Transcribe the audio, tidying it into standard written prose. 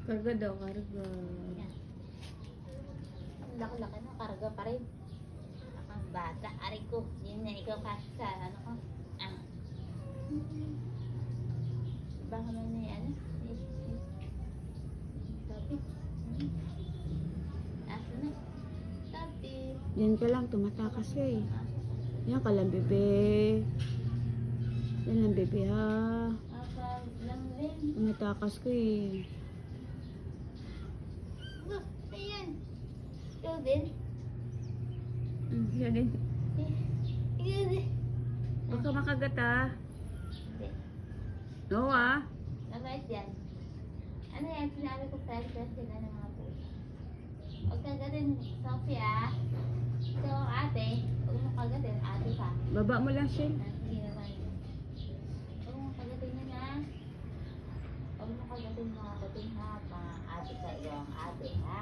Karga daw, karga. Yan. Ang laki-laki na, karga pa rin. Ang bata, aray ko. Yun na ikaw kasi sa ano ko. Ah. Baka man na yan. Sabi. Asa na? Sabi. Yan ka lang, tumatakas ka eh. Yan ka lang, bebe. Yan lang, bebe ha. Apa lang rin. Tumatakas ka eh. Ayan. Ikaw din. Yan din. Ikaw din. Baka makagat ah. Hindi. No ah. Mabait yan. Ano yan? Sinabi ko sa sila ng mga puso. Huwag kang gatin, Sophie ah. So, ate, huwag mo kagatin, ate ka. Baba mo lang, Shane. Sige naman. Huwag mo kagatin yun ah. Huwag mo kagatin mga bating ha. Mga ate ka, yung ate ha.